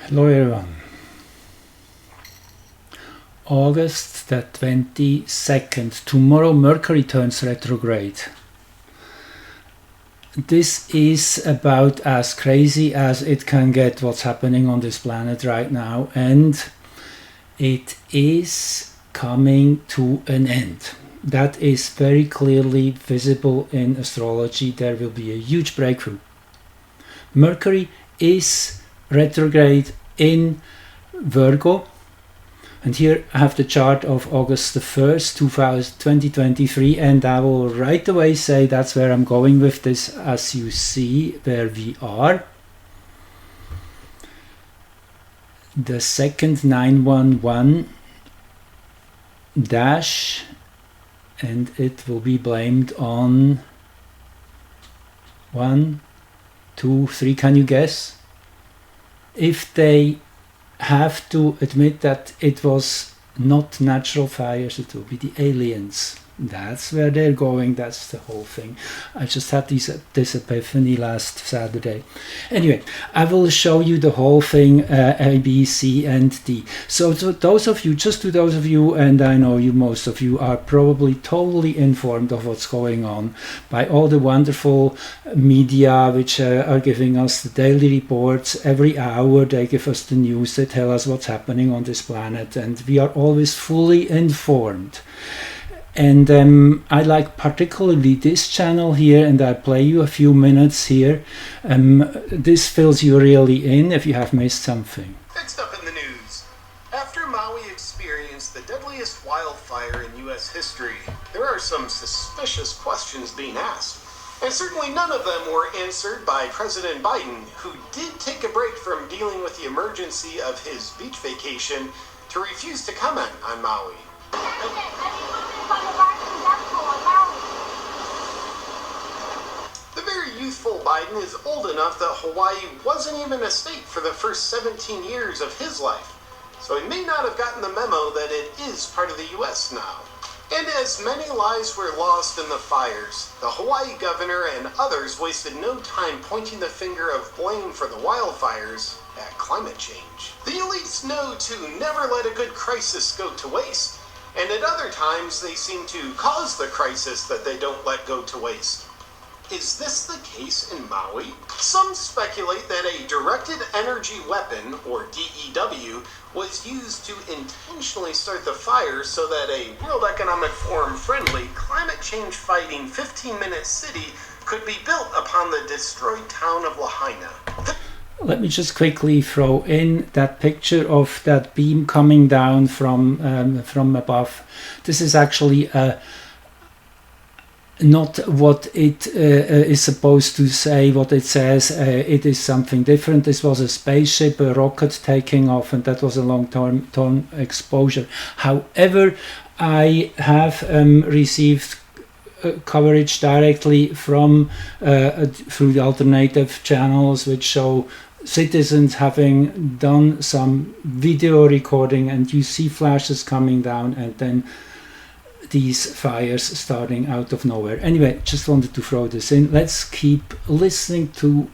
Hello everyone. August the 22nd. Tomorrow Mercury turns retrograde. This is about as crazy as it can get, what's happening on this planet right now, and it is coming to an end. That is very clearly visible in astrology. There will be a huge breakthrough. Mercury is retrograde in Virgo, and here I have the chart of August the 1st 2023, and I will right away say that's where I'm going with this. As you see where we are, the second 911 dash, and it will be blamed on 1, 2, 3, can you guess? If they have to admit that it was not natural fires, it will be the aliens. That's where they're going. That's the whole thing. I just had this epiphany last Saturday. Anyway, I will show you the whole thing, A, B, C, and D. So to those of you, and I know you, most of you are probably totally informed of what's going on by all the wonderful media which are giving us the daily reports. Every hour they give us the news, they tell us what's happening on this planet, and we are always fully informed. And I like particularly this channel here, and I play you a few minutes here. This fills you really in if you have missed something. Next up in the news, after Maui experienced the deadliest wildfire in U.S. history, there are some suspicious questions being asked. And certainly none of them were answered by President Biden, who did take a break from dealing with the emergency of his beach vacation to refuse to comment on Maui. The very youthful Biden is old enough that Hawaii wasn't even a state for the first 17 years of his life, so he may not have gotten the memo that it is part of the U.S. now. And as many lives were lost in the fires, the Hawaii governor and others wasted no time pointing the finger of blame for the wildfires at climate change. The elites know to never let a good crisis go to waste, and at other times they seem to cause the crisis that they don't let go to waste. Is this the case in Maui? Some speculate that a directed energy weapon, or DEW, was used to intentionally start the fire so that a World Economic Forum friendly, climate change fighting 15-minute city could be built upon the destroyed town of Lahaina. Let me just quickly throw in that picture of that beam coming down from above. This is actually not what it is supposed to say, what it says. It is something different. This was a spaceship, a rocket taking off, and that was a long-term exposure. However, I have received coverage directly from through the alternative channels, which show citizens having done some video recording, and you see flashes coming down and then these fires starting out of nowhere. Anyway, just wanted to throw this in. Let's keep listening to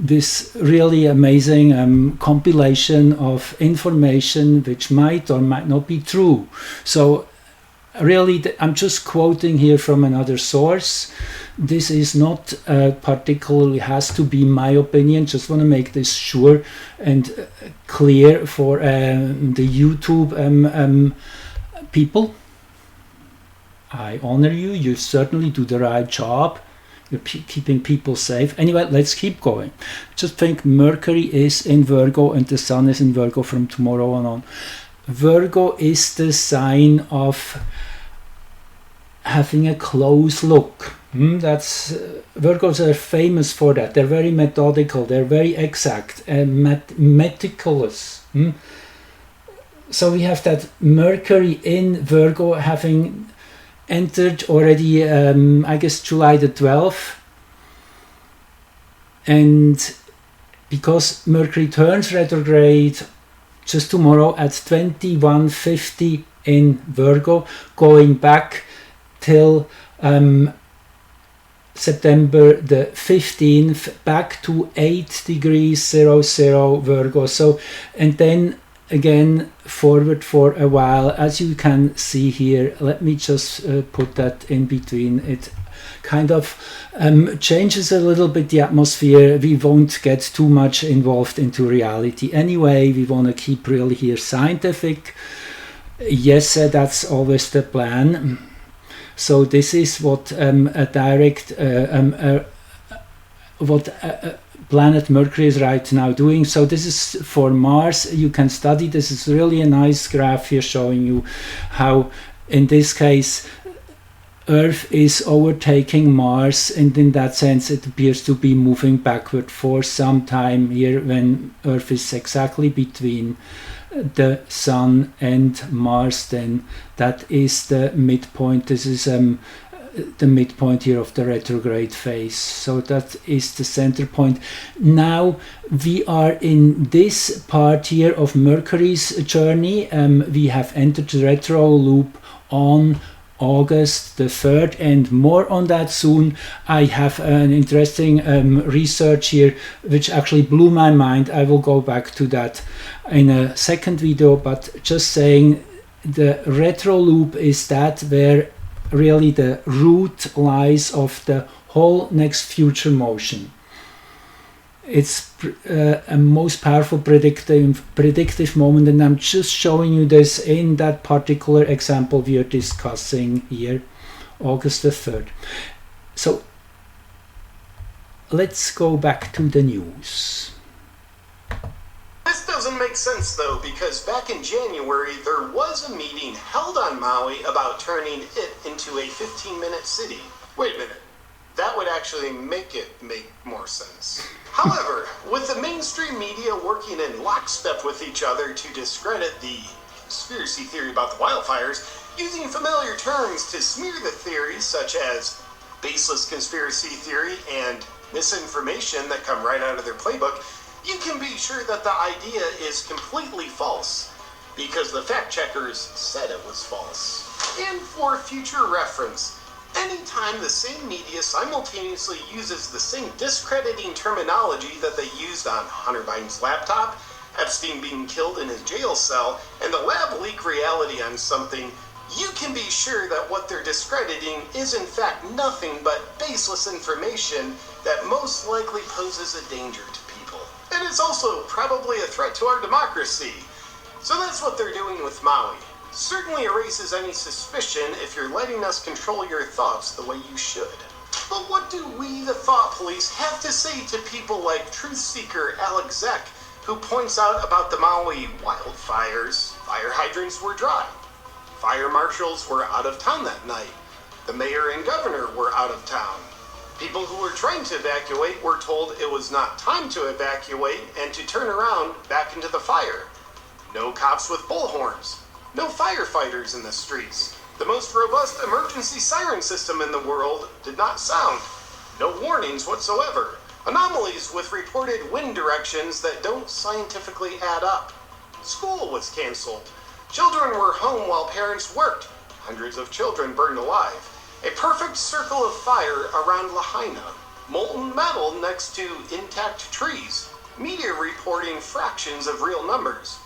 this really amazing compilation of information which might or might not be true. So really, I'm just quoting here from another source. This is not particularly has to be my opinion. Just want to make this sure and clear for the YouTube people. I honor you. You certainly do the right job. You're keeping people safe. Anyway, let's keep going. Just think Mercury is in Virgo and the Sun is in Virgo from tomorrow on. Virgo is the sign of having a close look. That's Virgos are famous for that. They're very methodical. They're very exact and meticulous. So we have that Mercury in Virgo having entered already, I guess, July the 12th. And because Mercury turns retrograde just tomorrow at 21:50 in Virgo, going back till September the 15th back to 8 degrees 00 Virgo. So, and then again forward for a while, as you can see here. Let me just put that in between. It kind of changes a little bit the atmosphere. We won't get too much involved into reality anyway. We want to keep really here scientific. Yes, that's always the plan. So this is what a direct planet Mercury is right now doing. So this is for Mars. You can study this. Is really a nice graph here showing you how, in this case, Earth is overtaking Mars, and in that sense it appears to be moving backward for some time here when Earth is exactly between the Sun and Mars. Then that is the midpoint. This is the midpoint here of the retrograde phase. So that is the center point. Now we are in this part here of Mercury's journey. We have entered the retro loop on August the 3rd, and more on that soon. I have an interesting research here which actually blew my mind. I will go back to that in a second video, but just saying, the retro loop is that where really the root lies of the whole next future motion. It's a most powerful predictive moment, and I'm just showing you this in that particular example we are discussing here, August the 3rd. So let's go back to the news. This doesn't make sense though, because back in January there was a meeting held on Maui about turning it into a 15-minute city. Wait a minute. That would actually make it make more sense. However, with the mainstream media working in lockstep with each other to discredit the conspiracy theory about the wildfires, using familiar terms to smear the theories such as baseless conspiracy theory and misinformation that come right out of their playbook, you can be sure that the idea is completely false, because the fact checkers said it was false. And for future reference, anytime the same media simultaneously uses the same discrediting terminology that they used on Hunter Biden's laptop, Epstein being killed in his jail cell, and the lab leak reality on something, you can be sure that what they're discrediting is in fact nothing but baseless information that most likely poses a danger to people. And it's also probably a threat to our democracy. So that's what they're doing with Maui. Certainly erases any suspicion if you're letting us control your thoughts the way you should. But what do we, the thought police, have to say to people like truth seeker Alex Zeck, who points out about the Maui wildfires? Fire hydrants were dry. Fire marshals were out of town that night. The mayor and governor were out of town. People who were trying to evacuate were told it was not time to evacuate and to turn around back into the fire. No cops with bullhorns. No firefighters in the streets. The most robust emergency siren system in the world did not sound. No warnings whatsoever. Anomalies with reported wind directions that don't scientifically add up. School was canceled. Children were home while parents worked. Hundreds of children burned alive. A perfect circle of fire around L.A.H.I.N.A. Molten metal next to intact trees. Media reporting fractions of real numbers.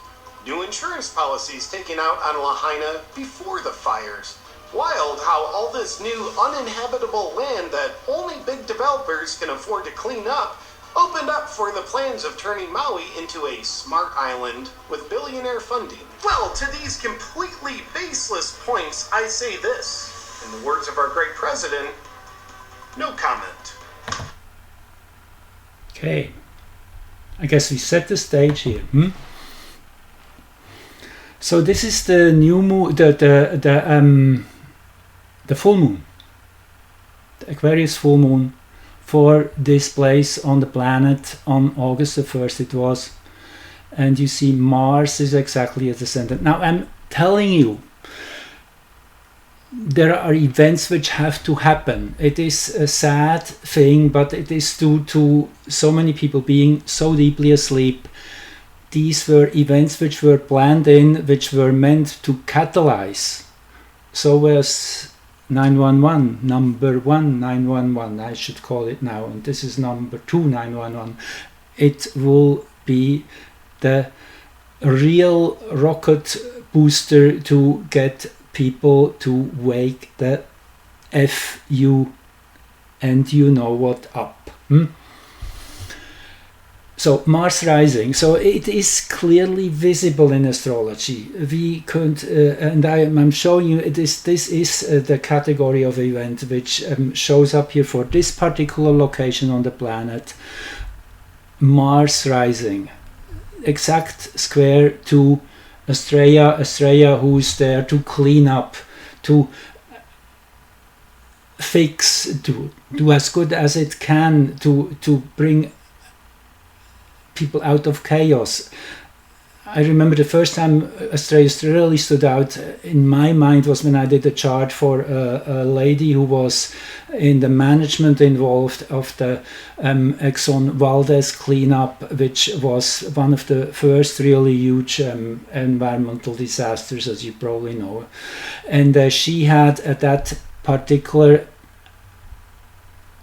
New insurance policies taken out on L.A.H.I.N.A. before the fires. Wild how all this new uninhabitable land that only big developers can afford to clean up opened up for the plans of turning Maui into a smart island with billionaire funding. Well, to these completely baseless points, I say this. In the words of our great president, no comment. Okay. I guess we set the stage here. So this is the new moon, the full moon, the Aquarius full moon for this place on the planet on August the 1st it was, and you see Mars is exactly at the center. Now I'm telling you, there are events which have to happen. It is a sad thing, but it is due to so many people being so deeply asleep. These were events which were planned in, which were meant to catalyze. So was 911, number 1 911, I should call it now, and this is number 2 911. It will be the real rocket booster to get people to wake the FU and you know what up. So Mars rising, so it is clearly visible in astrology. We could, and I'm showing you, this is the category of event which shows up here for this particular location on the planet. Mars rising, exact square to Estrella who's there to clean up, to fix, to do as good as it can to bring people out of chaos. I remember the first time Astraeus really stood out in my mind was when I did a chart for a lady who was in the management involved of the Exxon Valdez cleanup, which was one of the first really huge environmental disasters, as you probably know. And she had at that particular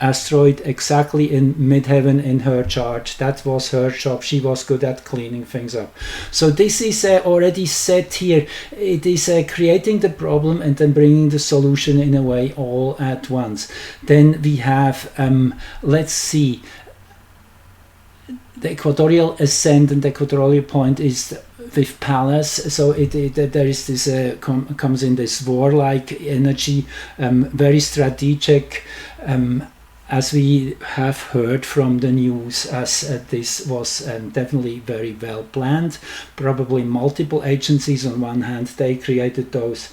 asteroid exactly in midheaven in her chart. That was her job. She was good at cleaning things up. So this is already set here. It is creating the problem and then bringing the solution in a way all at once. Then we have, let's see, the equatorial ascendant, the equatorial point is with Pallas, so there is this comes in this warlike energy, very strategic, as we have heard from the news, as this was definitely very well planned. Probably multiple agencies on one hand, they created those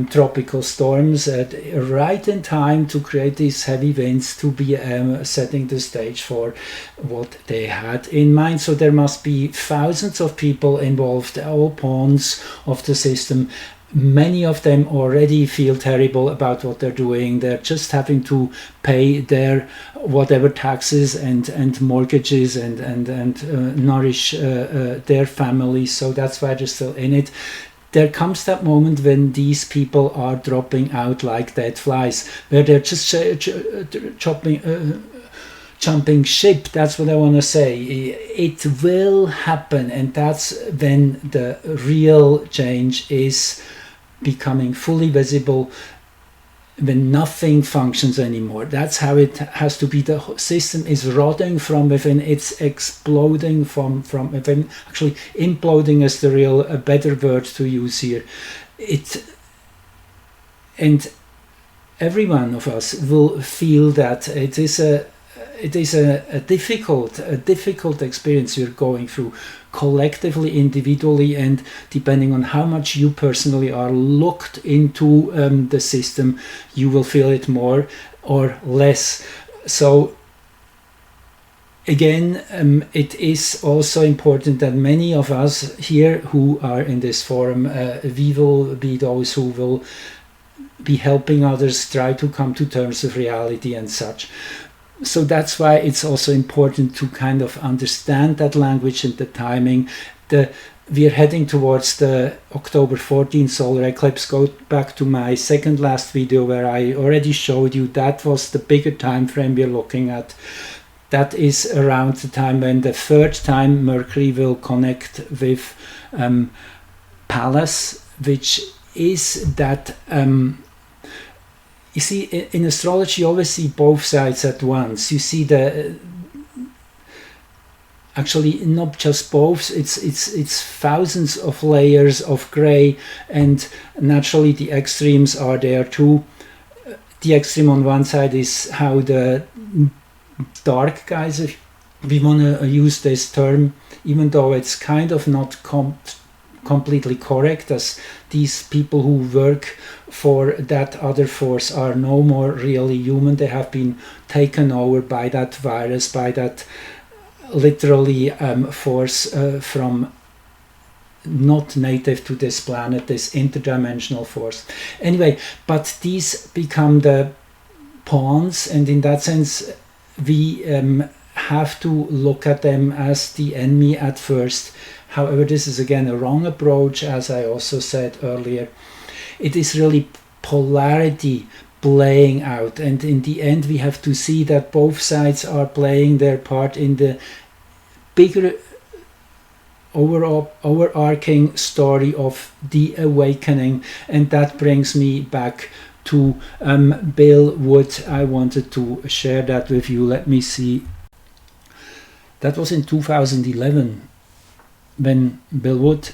tropical storms right in time to create these heavy winds to be setting the stage for what they had in mind. So there must be thousands of people involved, all pawns of the system. Many of them already feel terrible about what they're doing. They're just having to pay their whatever taxes and mortgages and nourish their families. So that's why they're still in it. There comes that moment when these people are dropping out like dead flies, where they're just jumping ship. That's what I want to say. It will happen, and that's when the real change is becoming fully visible, when nothing functions anymore. That's how it has to be. The system is rotting from within, it's exploding from within. Actually, imploding is the real a better word to use here. And every one of us will feel that it is a difficult experience you're going through, collectively, individually, and depending on how much you personally are looked into the system, you will feel it more or less. So again, it is also important that many of us here who are in this forum, we will be those who will be helping others try to come to terms with reality and such. So that's why it's also important to kind of understand that language and the timing. We are heading towards the October 14th solar eclipse. Go back to my second last video where I already showed you that was the bigger time frame we're looking at. That is around the time when the third time Mercury will connect with Pallas, which is that you see, in astrology, you always see both sides at once. You see actually not just both, it's thousands of layers of gray, and naturally the extremes are there too. The extreme on one side is how the dark guys, if we want to use this term, even though it's kind of not completely correct, as these people who work for that other force are no more really human. They have been taken over by that virus, by that literally force from not native to this planet, this interdimensional force. Anyway, but these become the pawns, and in that sense we have to look at them as the enemy at first. However, this is again a wrong approach, as I also said earlier. It is really polarity playing out, and in the end we have to see that both sides are playing their part in the bigger overarching story of the awakening. And that brings me back to Bill Wood. I wanted to share that with you. Let me see. That was in 2011 when Bill Wood,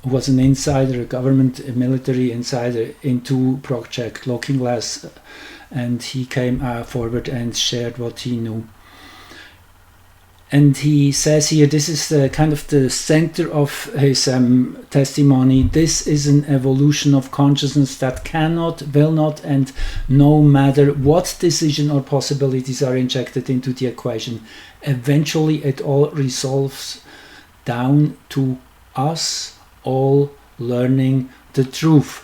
who was an insider, a government, a military insider into Project Looking Glass, and he came forward and shared what he knew. And he says here, this is the kind of the center of his testimony. This is an evolution of consciousness that cannot, will not, and no matter what decision or possibilities are injected into the equation, eventually it all resolves down to us all learning the truth.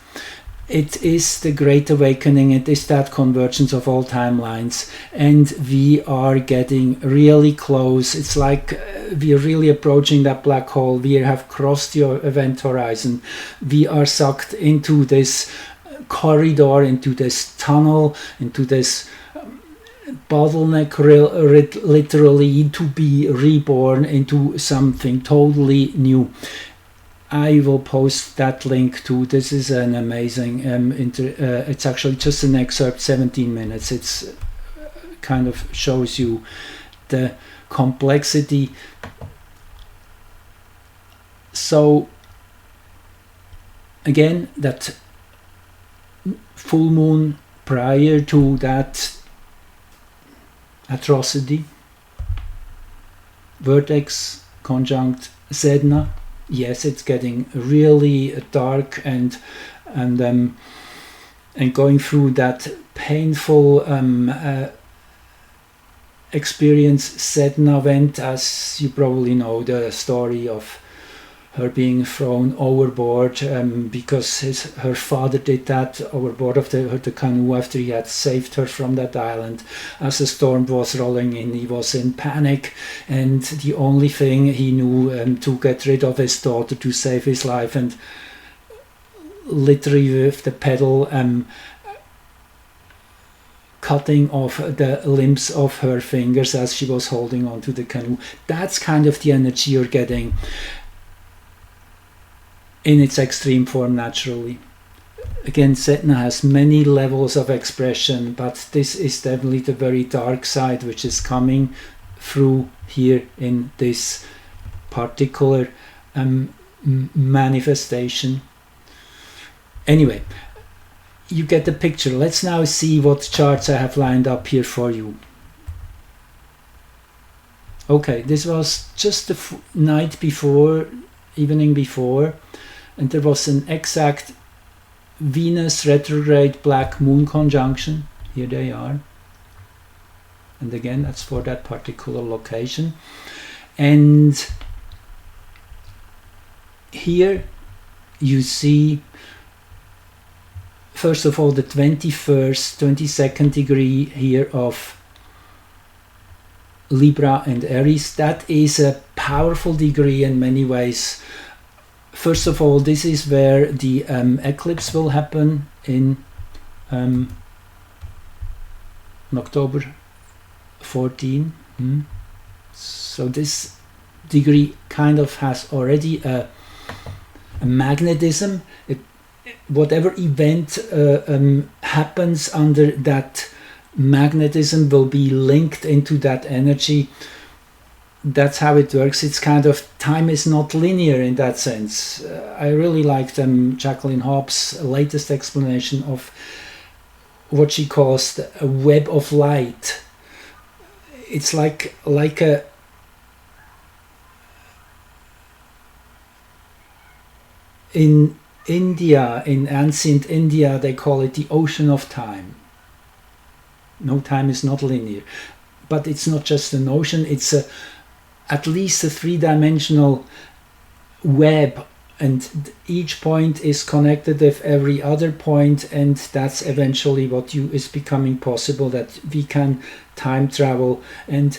It is the Great Awakening. It is that convergence of all timelines, and we are getting really close. It's like we are really approaching that black hole. We have crossed the event horizon. We are sucked into this corridor, into this tunnel, into this bottleneck, literally, to be reborn into something totally new. I will post that link too. This is an amazing it's actually just an excerpt, 17 minutes. It's kind of shows you the complexity. So again, that full moon prior to that atrocity, vertex conjunct Sedna. Yes, it's getting really dark and going through that painful experience. Sedna went, as you probably know, the story of her being thrown overboard because her father did that overboard of the canoe after he had saved her from that island. As the storm was rolling in, he was in panic, and the only thing he knew to get rid of his daughter, to save his life, and literally with the pedal cutting off the limbs of her fingers as she was holding onto the canoe. That's kind of the energy you're getting in its extreme form naturally. Again, Sedna has many levels of expression, but this is definitely the very dark side which is coming through here in this particular manifestation. Anyway, you get the picture. Let's now see what charts I have lined up here for you. Okay, this was just the night before, evening before, and there was an exact Venus retrograde black moon conjunction. Here they are, and again that's for that particular location. And here you see, first of all, the 22nd degree here of Libra and Aries. That is a powerful degree in many ways. First of all, this is where the eclipse will happen in October 14. So this degree kind of has already a magnetism. Whatever event happens under that magnetism will be linked into that energy. That's how it works. It's kind of, time is not linear in that sense. I really liked Jacqueline Hobbs' latest explanation of what she calls a web of light. It's like a in India, in ancient India, they call it the ocean of time. No, time is not linear, but it's not just an ocean, it's at least a three-dimensional web, and each point is connected with every other point, and that's eventually what is becoming possible, that we can time travel. And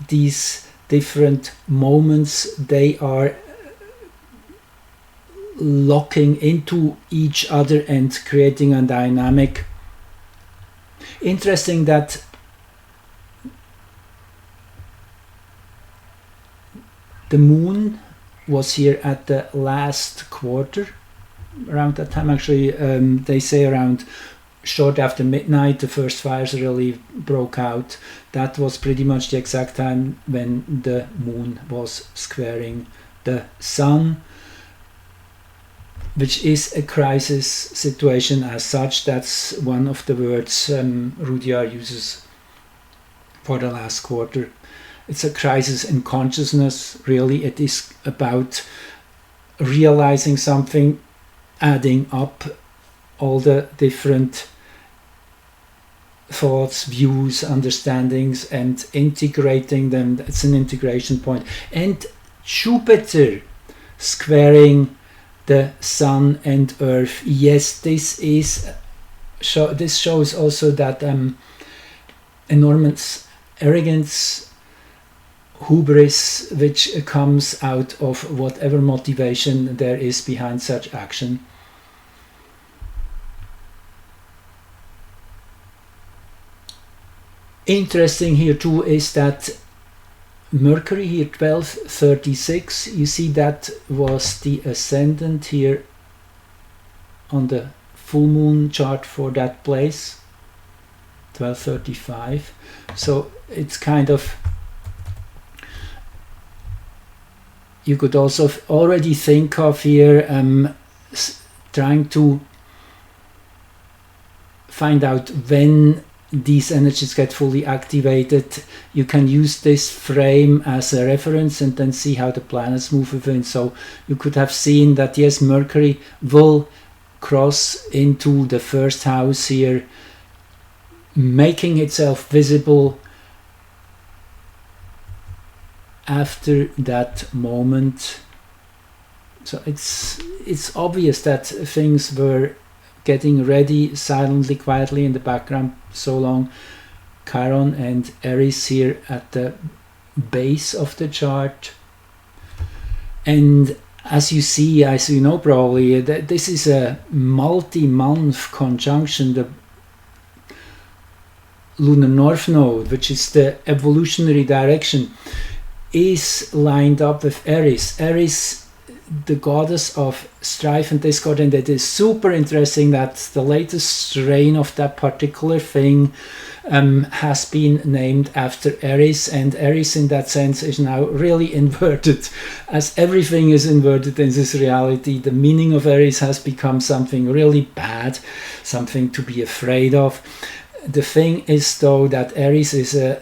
these different moments, they are locking into each other and creating a dynamic. Interesting that the moon was here at the last quarter, around that time. Actually, they say around short after midnight the first fires really broke out. That was pretty much the exact time when the moon was squaring the sun, which is a crisis situation as such. That's one of the words Rudyard uses for the last quarter. It's a crisis in consciousness, really. It is about realizing something, adding up all the different thoughts, views, understandings, and integrating them. It's an integration point. And Jupiter squaring the sun and earth. Yes, this shows also that enormous arrogance, hubris, which comes out of whatever motivation there is behind such action. Interesting here too is that Mercury here 1236, you see that was the ascendant here on the full moon chart for that place, 1235. So it's kind of, you could also already think of here trying to find out when these energies get fully activated. You can use this frame as a reference and then see how the planets move within. So you could have seen that yes, Mercury will cross into the first house here, making itself visible after that moment. So it's obvious that things were getting ready silently, quietly in the background so long. Chiron and Aries here at the base of the chart. And as you see, as you know probably, this is a multi-month conjunction. The lunar north node, which is the evolutionary direction, is lined up with Aries. Aries, the goddess of strife and discord, and it is super interesting that the latest strain of that particular thing has been named after Aries, and Aries in that sense is now really inverted. As everything is inverted in this reality, the meaning of Aries has become something really bad, something to be afraid of. The thing is though that Aries is a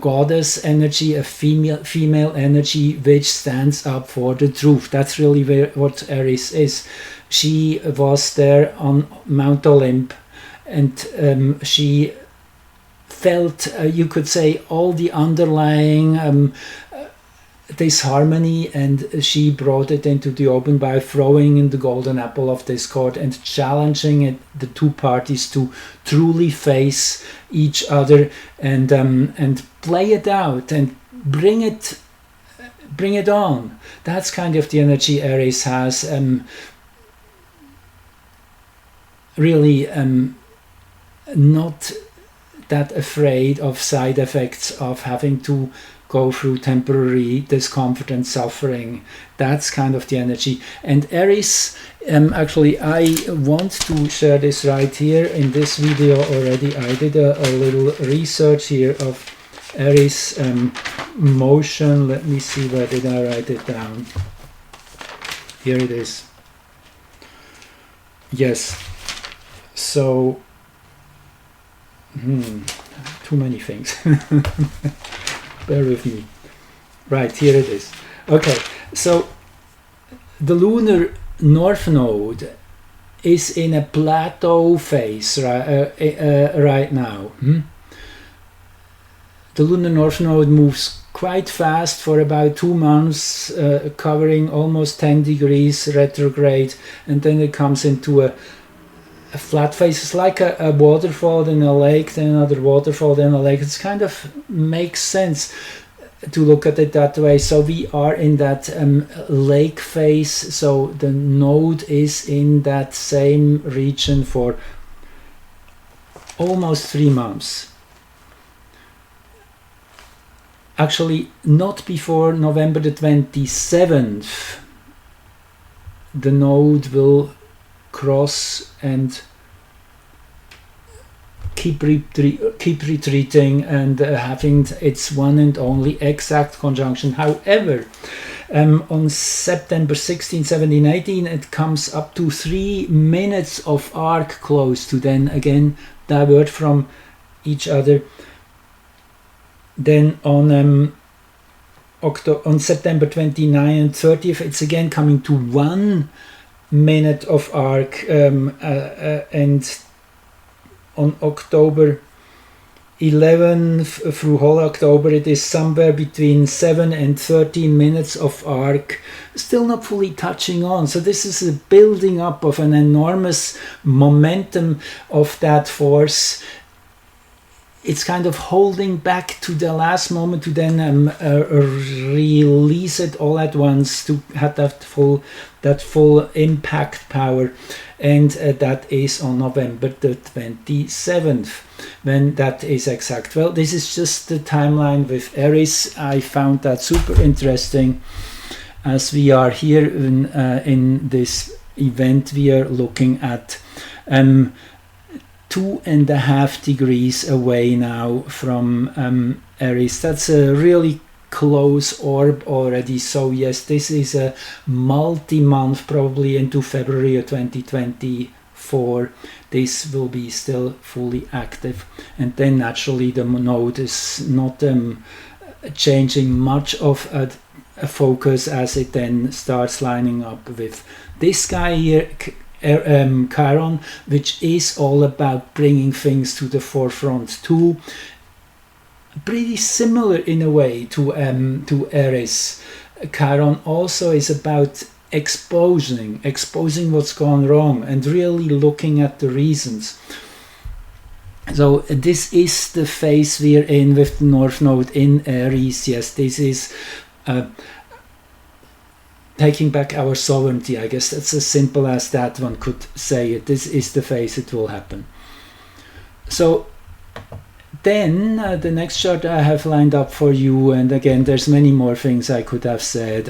goddess energy, a female energy which stands up for the truth. That's really what Aries is. She was there on Mount Olymp, and she felt, you could say, all the underlying disharmony, and she brought it into the open by throwing in the golden apple of discord and challenging the two parties to truly face each other and play it out and bring it on. That's kind of the energy Aries has. Really not that afraid of side effects of having to go through temporary discomfort and suffering. That's kind of the energy. And Aries, actually I want to share this right here in this video already. I did a little research here of Aries motion. Let me see, where did I write it down? Here it is. Yes. So, too many things. Bear with me. Right, here it is. Okay, so the lunar north node is in a plateau phase right now. The lunar north node moves quite fast for about 2 months, covering almost 10 degrees retrograde, and then it comes into a flat phase. It's like a waterfall, then a lake, then another waterfall, then a lake. It kind of makes sense. to look at it that way. So we are in that lake phase, so the node is in that same region for almost 3 months. Actually, not before November the 27th, the node will cross and keep retreating and having its one and only exact conjunction. However, on September 16, 17, 18, it comes up to 3 minutes of arc close to then again divert from each other. Then on September 29 and 30th, it's again coming to 1 minute of arc, and on October 11th through whole October, it is somewhere between 7 and 13 minutes of arc, still not fully touching on. So this is a building up of an enormous momentum of that force. It's kind of holding back to the last moment to then release it all at once to have that full impact power, and that is on November the 27th when that is exact. Well, this is just the timeline with Aries. I found that super interesting. As we are here in this event, we are looking at 2.5 degrees away now from Aries. That's a really close orb already. So yes, this is a multi-month, probably into February of 2024. This will be still fully active, and then naturally the node is not changing much of a focus as it then starts lining up with this guy here, Chiron, which is all about bringing things to the forefront too. Pretty similar in a way to Aries. Chiron also is about exposing what's gone wrong and really looking at the reasons. So this is the phase we're in with the North Node in Aries. Yes, this is taking back our sovereignty. I guess that's as simple as that one could say it. This is the phase it will happen. So then the next chart I have lined up for you, and again there's many more things I could have said.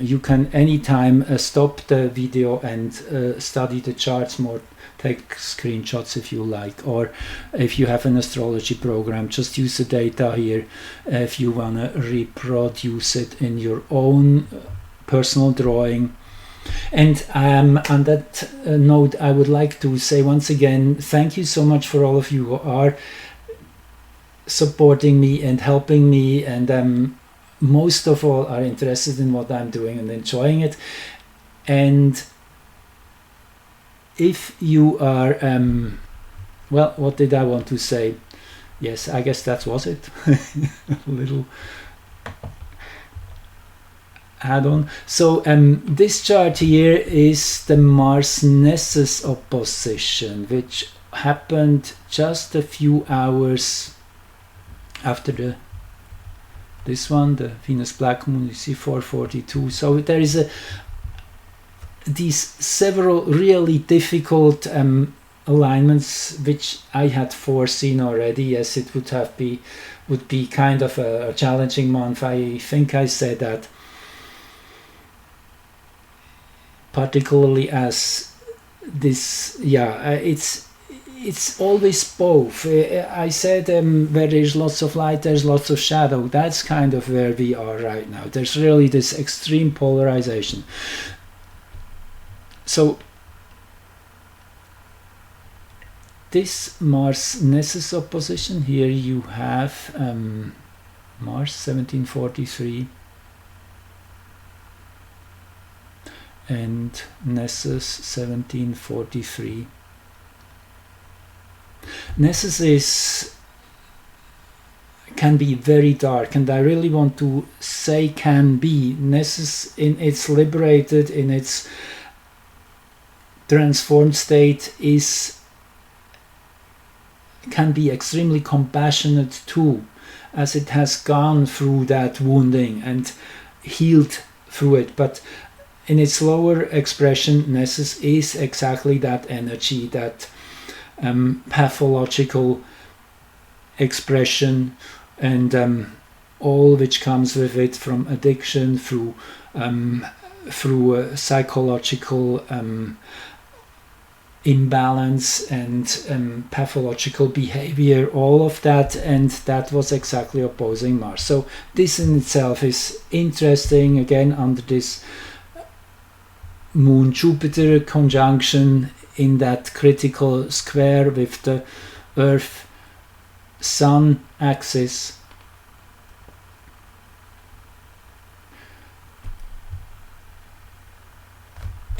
You can anytime stop the video and study the charts more, take screenshots if you like, or if you have an astrology program, just use the data here if you want to reproduce it in your own personal drawing. And on that note, I would like to say once again, thank you so much for all of you who are supporting me and helping me, and most of all are interested in what I'm doing and enjoying it. And if you are well, what did I want to say? Yes, I guess that was it. A little add-on. So this chart here is the Mars Nessus opposition, which happened just a few hours after this one, the Venus Black Moon. You see 442. So there is these several really difficult alignments which I had foreseen already. Yes, it would be kind of a challenging month. I think I said that, particularly as this, it's always both. I said where there's lots of light, there's lots of shadow. That's kind of where we are right now. There's really this extreme polarization. So this Mars Nessus opposition here, you have Mars 1743 and Nessus 1743. Nessus can be very dark, and I really want to say can be. Nessus in its liberated, in its transformed state can be extremely compassionate too. as it has gone through that wounding and healed through it. But in its lower expression, Nessus is exactly that energy, that pathological expression, and all which comes with it, from addiction through psychological imbalance and pathological behavior, all of that, and that was exactly opposing Mars. So this in itself is interesting, again under this Moon-Jupiter conjunction in that critical square with the Earth-Sun axis.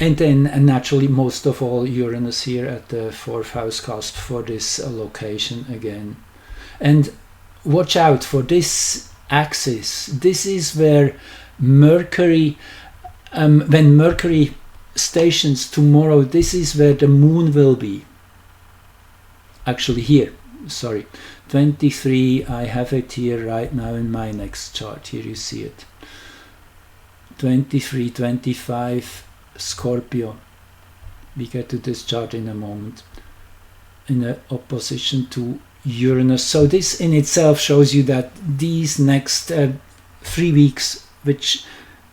And then naturally most of all Uranus here at the 4th house cusp for this location again. And watch out for this axis. This is where Mercury, when Mercury stations tomorrow, this is where the Moon will be. Actually here, sorry, 23, I have it here right now in my next chart. Here you see it. 23, 25, Scorpio. We get to this chart in a moment. In a opposition to Uranus. So this in itself shows you that these next 3 weeks, which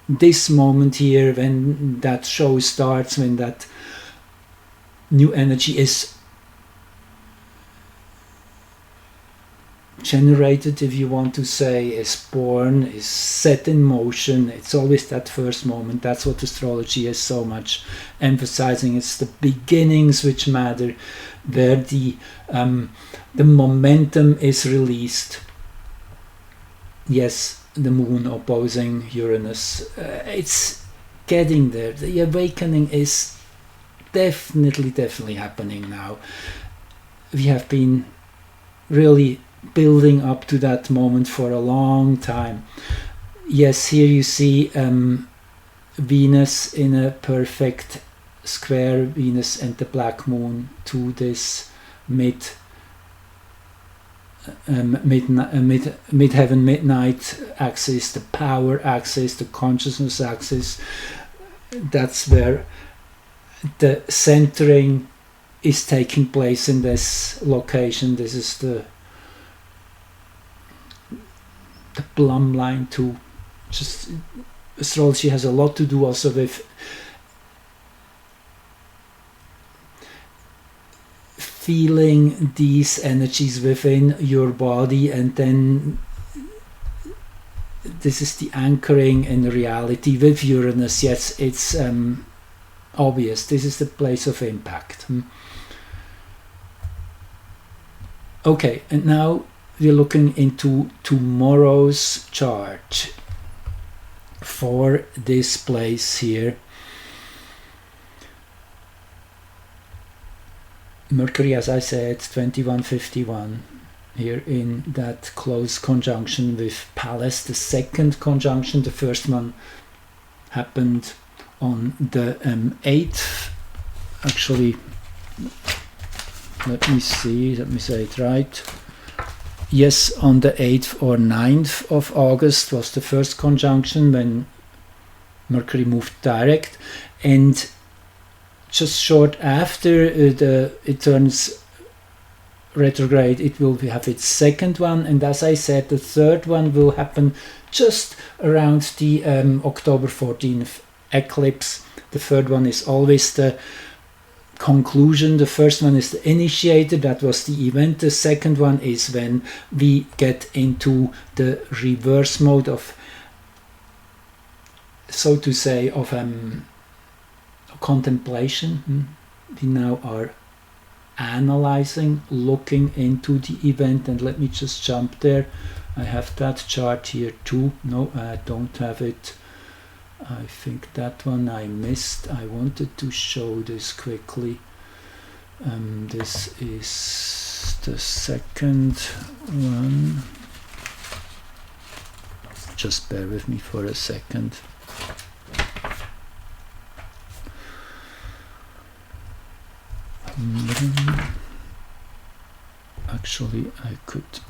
this moment here, when that show starts, when that new energy is generated, if you want to say, is born, is set in motion, it's always that first moment. That's what astrology is so much emphasizing. It's the beginnings which matter, where the momentum is released. Yes, the Moon opposing Uranus, it's getting there. The awakening is definitely happening now. We have been really building up to that moment for a long time. Yes, here you see Venus in a perfect square, Venus and the black moon to this mid-heaven, midnight axis, the power axis, the consciousness axis. That's where the centering is taking place in this location. This is the plumb line too. Just astrology has a lot to do also with feeling these energies within your body, and then this is the anchoring in reality with Uranus. Yes, it's obvious. This is the place of impact. Okay, and now we're looking into tomorrow's chart for this place here. Mercury, as I said, 2151 here in that close conjunction with Pallas, the second conjunction. The first one happened on the 8th. Actually, let me say it right. Yes, on the 8th or 9th of August was the first conjunction when Mercury moved direct, and just short after it turns retrograde, it will have its second one, and as I said, the third one will happen just around the October 14th eclipse. The third one is always the conclusion. The first one is the initiator, that was the event. The second one is when we get into the reverse mode of, so to say, of contemplation. We now are analyzing, looking into the event, and let me just jump there. I have that chart here too. No, I don't have it. I think that one I missed. I wanted to show this quickly. This is the second one. Just bear with me for a second. Actually, I could